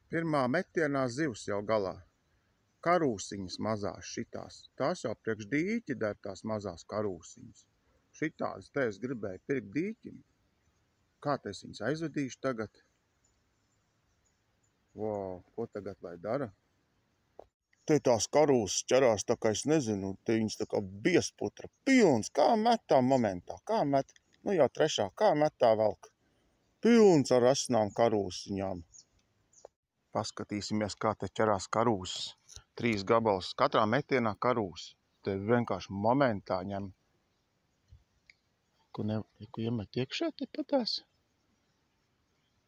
Pirmā metienā zivs jau galā. Karūsiņas mazās šitās. Tās jau priekš dīķi der tās mazās karūsiņas. Šitādas te es gribēju pirkt dīķim. Kā te es viņas aizvedīšu tagad? Ko tagad lai dara? Te tās karūsas ķerās tā kā es nezinu, te viņas tā kā biesputra pilns. Kā met tā momentā? Kā met? Nu jau trešā. Kā met tā velk? Pilns ar asnām karūsiņām. Paskatīsimies, kā te ķerās karūsas. 3 gabalus. Katrā metienā karūsa. Te vienkārši momentā ņem. Ko iemet iekšā te patās?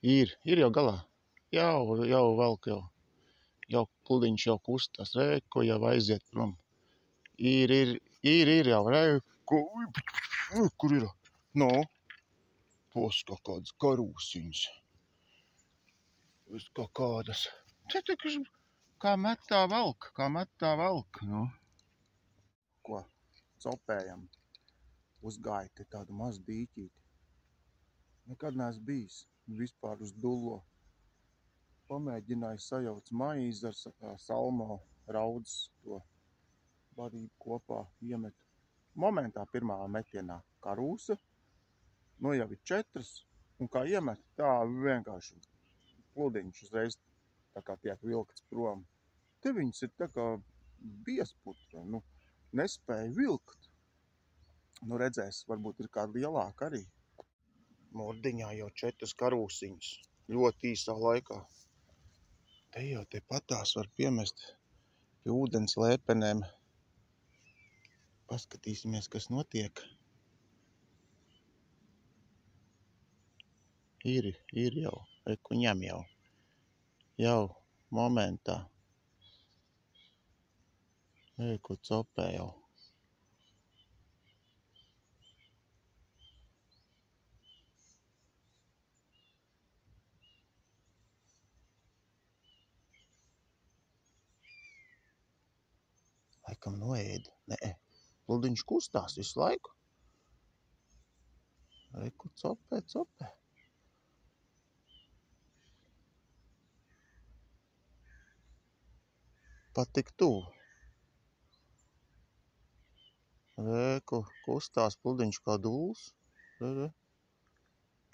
Ir jau galā. Jau velk jau. Jau pludiņš jau kustās. Reku jau aiziet prom. Ir jau. Reku. Kur ir? No. Pos kā kādas karūsiņas. Kā kādas. Te kā met tā velk. Nu. Ko? Copējam. Uzgāja te tādu mazu dīķīti. Nekad neesmu bijis. Vispār uz dullo. Pamēģināju sajauc maizi ar salmo raudzes to barību kopā iemetu. Momentā pirmā metienā karūsa. Nu jau ir 4. Un kā iemet, tā vienkārši pludiņš uzreiz tā kā tiek vilkts prom. Te viņas ir tā kā biesputra. Nu, nespēja vilkt. Nu redzēs, varbūt ir kāda lielāka arī. Murdiņā jau 4 karūsiņas. Ļoti īsā laikā. Te jau te patās var piemest pie ūdens lēpenēm. Paskatīsimies, kas notiek. Ir jau. Reku ņem jau. Jau momentā. Reku copē jau. Laikam noēda. Nē, pludiņš kustās visu laiku. Reku copē. Pat tik tuvu. Reku kustās pludiņš kā dūls.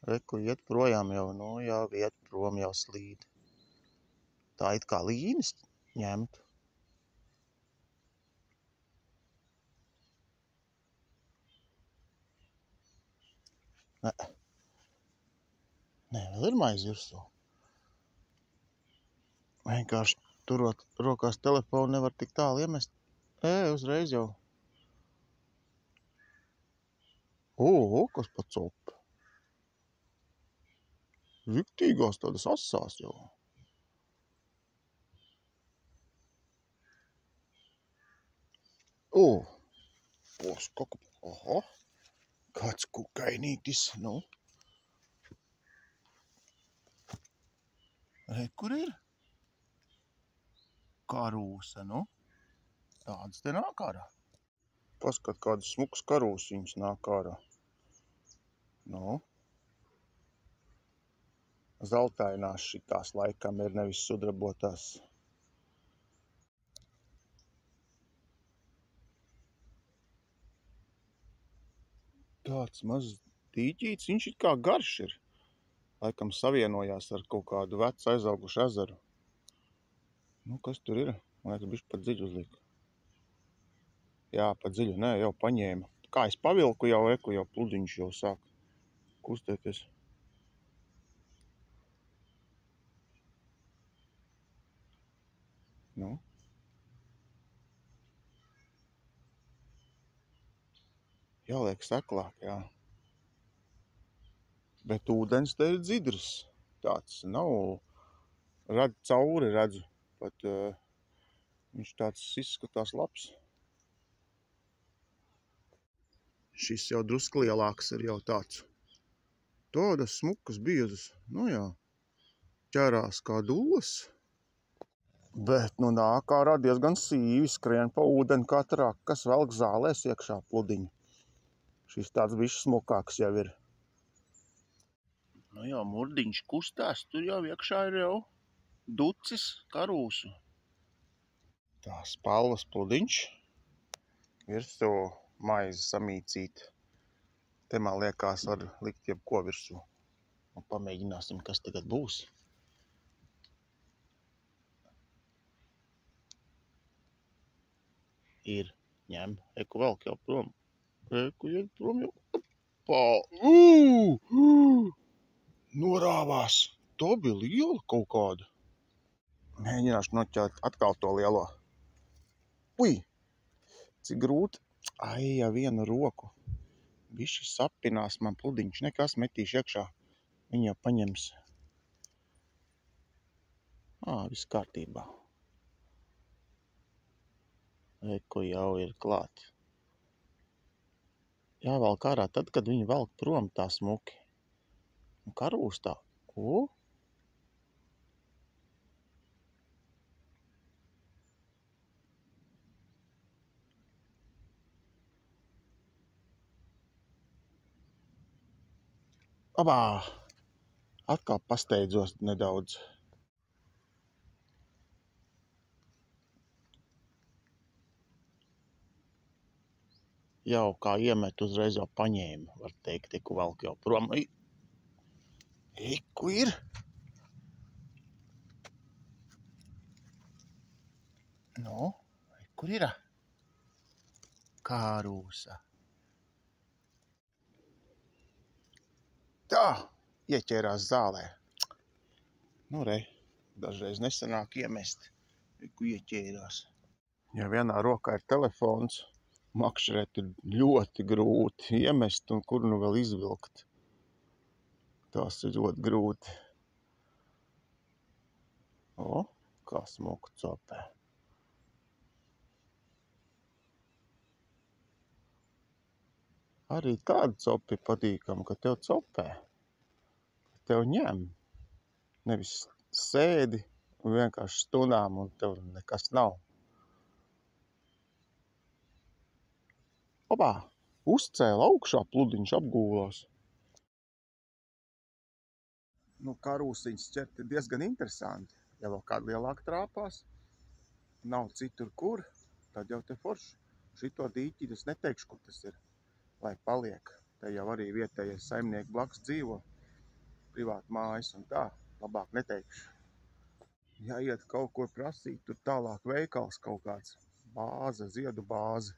Reku iet projām jau. Nu jau iet prom jau slīd. Tā it kā līnis ņemtu. Nē, vēl ir maize virsū. Vienkārši turot rokās telefonu nevar tik tālu iemest. Uzreiz jau. Kas pa copa. Riktīgās tādas asās jau. Aha. Kāds kukainītis. Nu. Kur ir? Karūsa, nu. Tādas te nāk ārā. Paskat, kādas smukas karūsiņas nāk ārā. Nu. Zeltainās šitās laikam ir, nevis sudrabotās. Tāds mazs dīķīts, viņš it kā garš ir. Laikam savienojās ar kaut kādu vecu aizaugušu ezeru. Nu, kas tur ir? Man liekas, bišķi pat dziļu uzlika. Jā, pat dziļu, nē, jau paņēma. Kā es pavilku jau, jau pludiņš jau sāk kustēties. Nu. Jāliek seklāk, jā. Bet ūdens te ir dzidrs. Tāds nav, cauri redzu. Pat viņš tāds izskatās labs. Šis jau drusku lielāks ir jau tāds. Tādas smukas biezas. Nu jā. Ķerās kā dullas. Bet nu nāk ārā diezgan sīvi, skrien pa ūdeni kā traki, kas velk zālēs iekšā pludiņu. Šis tāds bišķi smukāks jau ir. Nu jau murdiņš kustās, tur jau iekšā ir jau ducis karūsu. Tā spalvas pludiņš. Virsū maize samīcīta. Te man liekas var likt jebko virsū. Un pamēģināsim, kas tagad būs. Ir. Ņem. Eku velk jau prom. Eku iet prom jau. Norāvās. To bija liela kaut kāda. Mēģināšu noķert atkal to lielo. Ui! Cik grūti. Ai, ja vienu roku. Bišķi sapinās man pludiņš. Nekas metīšu iekšā. Viņa jau paņems. Viss kārtībā. Eko jau ir klāt. Jāvelk ārā tad, kad viņi velk prom tā smuki. Un karūs tā. Abā! Atkal pasteidzos nedaudz. Jau kā iemet uzreiz jau paņēma, var teikt, eku velk jau prom. Eku ir. Nu, kur ir? Karūsa. Tā, ieķērās zālē. Nu, dažreiz nesanāk iemest. Eku ieķērās. Ja vienā rokā ir telefons, makšķerēt ir ļoti grūti iemest un kur nu vēl izvilkt. Tas ir ļoti grūti. Kā smuku copē. Arī tāda copi patīkama, ka tev copē. Tev ņem. Nevis sēdi un vienkārši stundām un tev nekas nav. Opā! Uzcēla augšā pludiņš apgūlās. Nu, karūsiņas ķert ir diezgan interesanti. Ja vēl kāda lielāka trāpās, nav citur kur, tad jau te forši. Šito dīķi es neteikšu, kur tas ir, lai paliek. Te jau arī vietējais saimnieki blakus dzīvo, privāti mājas un tā, labāk neteikšu. Jāiet kaut ko prasīt, tur tālāk veikals kaut kāds, bāze, ziedu bāze.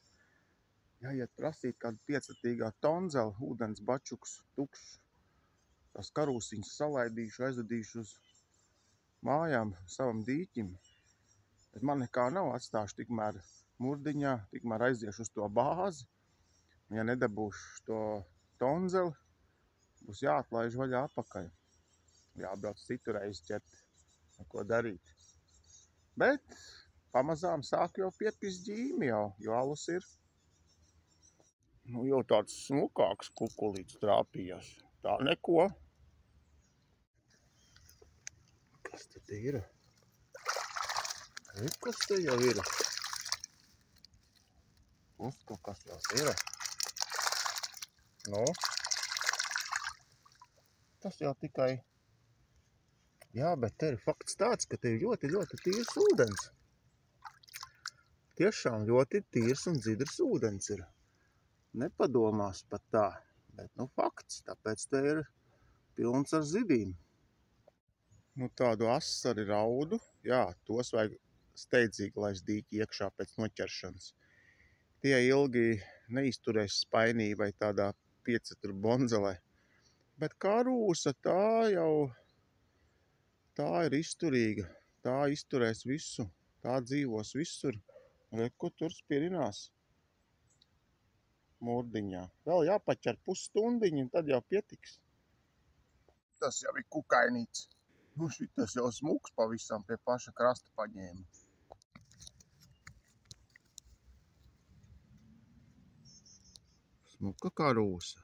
Jāiet prasīt kādu 5-ratīgā tonzela, ūdens bačuks, tukšs. Tās karūsiņas salaidīšu, aizvedīšu uz mājām, savam dīķim. Bet man nekā nav, atstāšu tikmēr murdiņā, tikmēr aiziešu uz to bāzi. Ja nedabūšu to tonzeli, būs jāatlaiž vaļā apakaļ. Jābrauc citu reizi ķert, neko darīt. Bet pamazām sāk jau piepist ģīmi jau, jo alus ir. Nu, jau tāds smukāks kukulīts trāpījās. Tā neko. Kas tad ir? Kas te jau ir? Kas jau ir? Nu? Tas jau tikai... Jā, bet te ir fakts tāds, ka te ir ļoti, ļoti tīrs ūdens. Tiešām ļoti tīrs un dzidrs ūdens ir. Nepadomās pat tā, bet nu fakts, tāpēc te ir pilns ar zivīm. Nu tādu asari raudu, jā, tos vajag steidzīgi laist dīķi iekšā pēc noķeršanas. Tie ilgi neizturēs spainībai tādā 5 bonzelē. Bet karūsa tā jau, tā ir izturīga, tā izturēs visu, tā dzīvos visur. Reku tur spirinās. Murdiņā. Vēl jāpaķer pusstundiņu, un tad jau pietiks. Tas jau ir kukainīts. Nu, šitas jau smuks pavisam pie paša krasta paņēma. Smuka karūsa.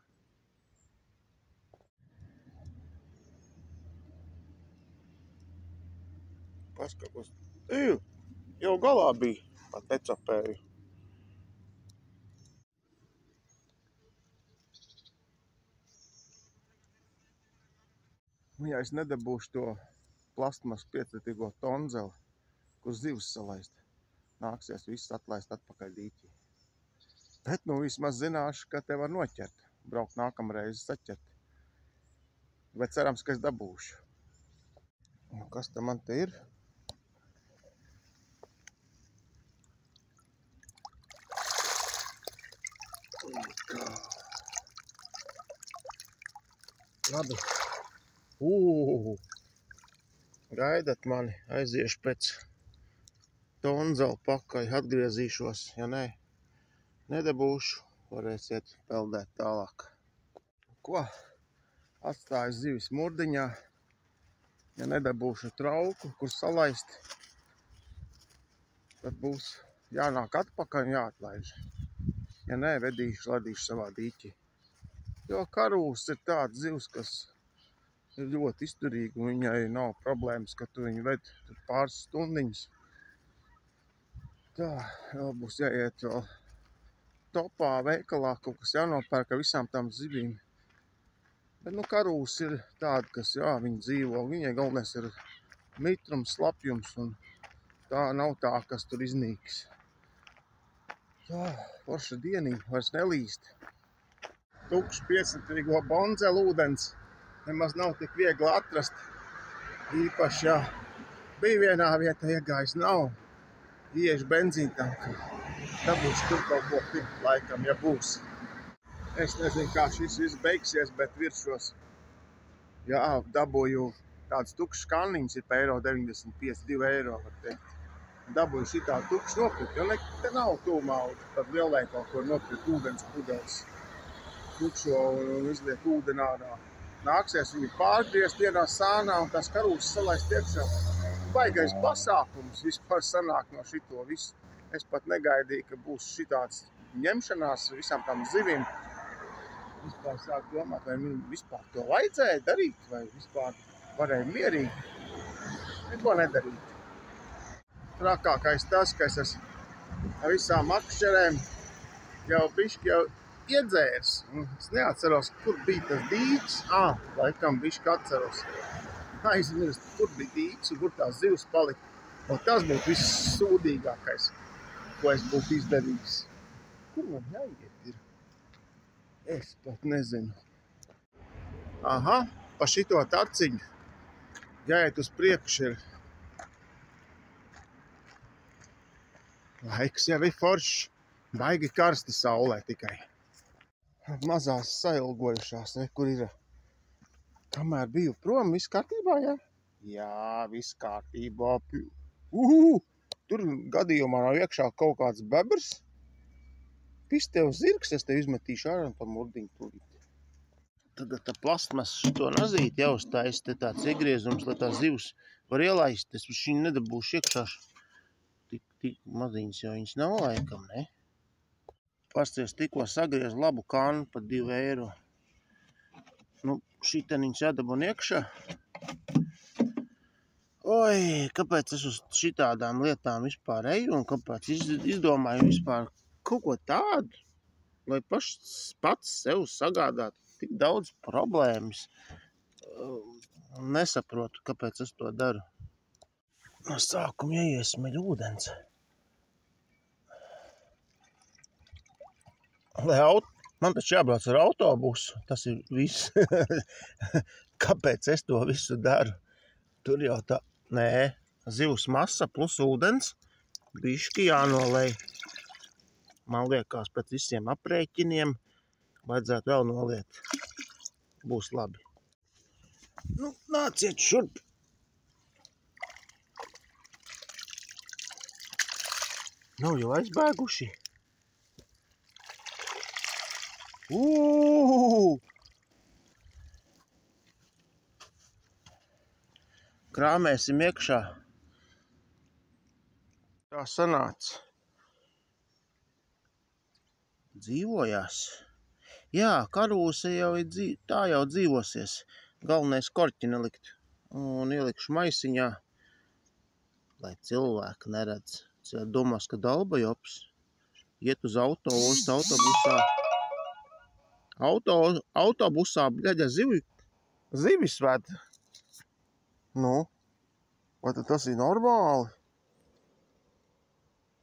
Paskakos. Jau galā bija. Pat necapēju. Nu, ja es nedabūšu to plastmas piecitīgo tonzeli, kur zivs salaist. Nāksies viss atlaist atpakaļ dīķī. Bet nu vismaz zināšu, ka te var noķert. Braukt nākamreiz saķert. Bet cerams, ka es dabūšu. Nu, kas te man te ir? Labi. Gaidat mani, aiziešu pēc tonzela pakaļ, atgriezīšos. Ja nē, nedabūšu, varēsiet peldēt tālāk. Ko? Atstāju zivis murdiņā. Ja nedabūšu trauku, kur salaist, tad būs jānāk atpakaļ un jāatlaiž. Ja nē, ladīšu savā dīķī. Jo karūs ir tāds zivs, kas ir ļoti izturīgi, un viņai nav problēmas, ka tu viņu ved pāris stundiņas. Tā, vēl būs jāiet vēl topā, veikalā, kaut kas jānopērk ar visām tām zivīm. Bet, nu, karūs ir tāda, kas, jā, viņi dzīvo, viņai galvenais ir mitrums, slapjums, un tā nav tā, kas tur iznīks. Tā, forša dieniņa, vairs nelīst. Tukšs piecitīgo bonzelu ūdens nemaz nav tik viegli atrast. Īpaši, jā, bija vienā vietā iegājis, nav. Iešu benzīntanku, dabūšu tur kaut ko pirkt laikam, ja būs. Es nezinu, kā šis viss beigsies, bet viršos, jā, dabūju tāds tukšs kanniņš, ir pa €1,95, €2, var teikt. Dabūju šitā tukšs nopirkt, jo te nav tūmā, tad lielveikal, kur nopirkt ūdens pudeles. Tukšo un izliet ūdeni ārā. Nāksies viņu pārgriezt vienā sānā un tās karūs salaist iekšā. Baigais pasākums vispār sanāk no šito visu. Es pat negaidīju, ka būs šitāds ņemšanās visām tām zivīm. Vispār sāk domāt, vai vispār to vajadzēja darīt, vai vispār varēja mierīgi. Neko nedarīt. Trakākais tas, ka es esmu ar visām makšķerēm jau bišķi iedzērs. Es neatceros, kur bija tas dīķis. Laikam bišķi atceros. Aizmirst, kur bija dīķis un kur tās zivs palika. Un tas būtu viss sūdīgākais, ko es būtu izdarījis. Kur man jāiet ir? Es pat nezinu. Aha, pa šito taciņu. Jāiet uz priekšu ir. Laiks jau ir foršs. Baigi karsti saulē tikai. Mazās sailgojušās, kur ir. Kamēr biju prom, viss kārtībā, jā? Jā, viss kārtībā. Tur gadījumā nav iekšā kaut kāds bebrs. Pis tev zirgs, es tev izmetīšu ārā un pa murdiņu tūlīt. Tagad tā plastmas šito nazīt jāuztais, te tāds iegriezums, lai tās zivs var ielaist. Es viņu nedabūšu iekšā. Tik maziņas jau viņas nav laikam, ne? Pasties tikko sagriez labu kannu par €2. Nu, šiteniņas jādabun iekšā. Oi, kāpēc es uz šitādām lietām vispār eju un kāpēc izdomāju vispār kaut ko tādu, lai pats sev sagādātu tik daudz problēmas. Nesaprotu, kāpēc es to daru. No sākuma jāiesmeļ ūdens. Man taču jābrauc ar autobusu, tas ir viss. Kāpēc es to visu daru? Tur jau tā, nē, zivs masa plus ūdens, bišķi jānolej. Man liekas, pēc visiem aprēķiniem vajadzētu vēl noliet. Būs labi. Nu, nāciet šurp. Nav jau aizbēguši. Krāmēsim iekšā. Tā sanāca. Dzīvojās. Jā, karūse jau ir tā jau dzīvosies. Galvenais korķi nelikt. Un ielikšu maisiņā, lai cilvēki neredz. Cilvēki domās, ka dalbajops iet uz autoostu autobusā. Autobusā, bļaļa, zivis ved. Nu, Vai tad tas ir normāli?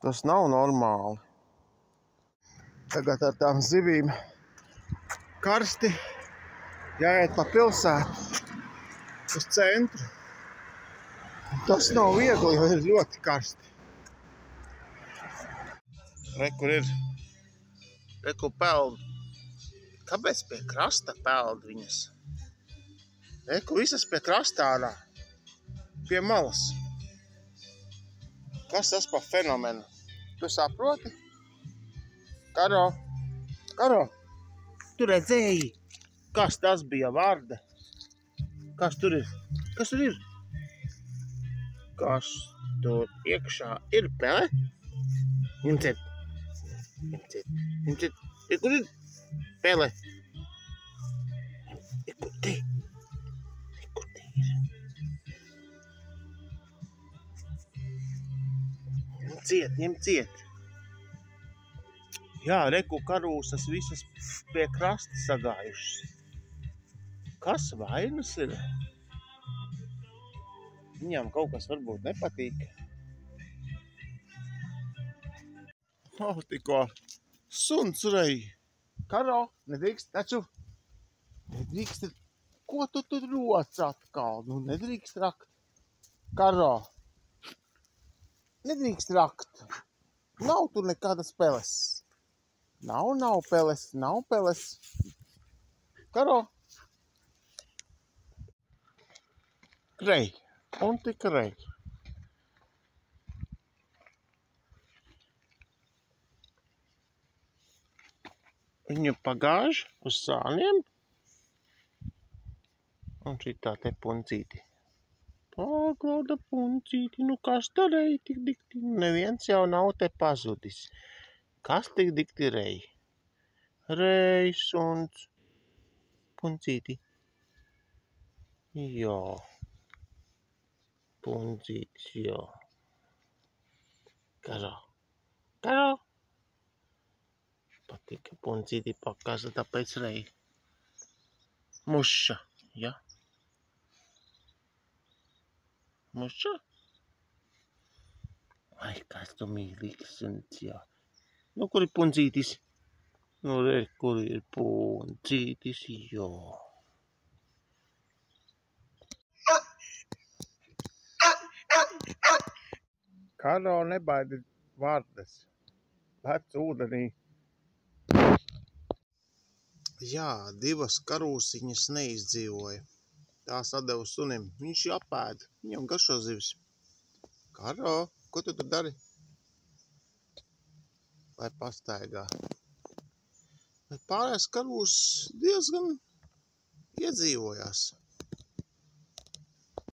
Tas nav normāli. Tagad ar tām zivīm karsti jāiet pa pilsētu uz centru. Tas nav viegli, jo ir ļoti karsti. Re, kur ir? Re, kur peld. Kāpēc pie krasta peld viņas? Re, kur visas pie krasta ārā. Pie malas. Kas tas par fenomenu? Tu saproti? Karo, tu redzēji? Kas tas bija, Vārde? Kas tur ir? Kas tur ir? Kas tur iekšā ir, pele? Ņem ciet. Kur ir? Pele. Kur te? Kur te ir? Ņem ciet. Jā, reku karūsas visas pie krasta sagājušas. Kas vainas ir? Viņām kaut kas varbūt nepatīk. Tikko suns rei. Karo, nedrīkst, taču. Nedrīkst. Ko tu tur roc atkal? Nu, nedrīkst rakt. Karo. Nedrīkst rakt. Nav tur nekādas peles. Nav peles. Karo. Rej. Un tik rej. Viņu pagāž uz sāniem. Un šitā te puncīti. Paklauda puncīti. Nu kas tā rej tik dikti? Neviens jau nav te pazudis. Kas tik dikti rej? Rej, suns. Puncīti. Jā. Puncītis, jā. Karo. Patika puncīti pakāza, tāpēc rej. Muša, jā. Muša? Ai, kas tu mīlīgs suns, jā. Nu, kur ir puncītis? Nu, re, kur ir puncītis, jā. Karo nebaidi Vārdes. Lec ūdenī. Jā, divas karūsiņas neizdzīvoja. Tās atdeva sunim. Viņš apēda. Viņam garšo zivis. Karo, ko tu tur dari? Lai pastaigā. Bet pārējās karūs diezgan iedzīvojās.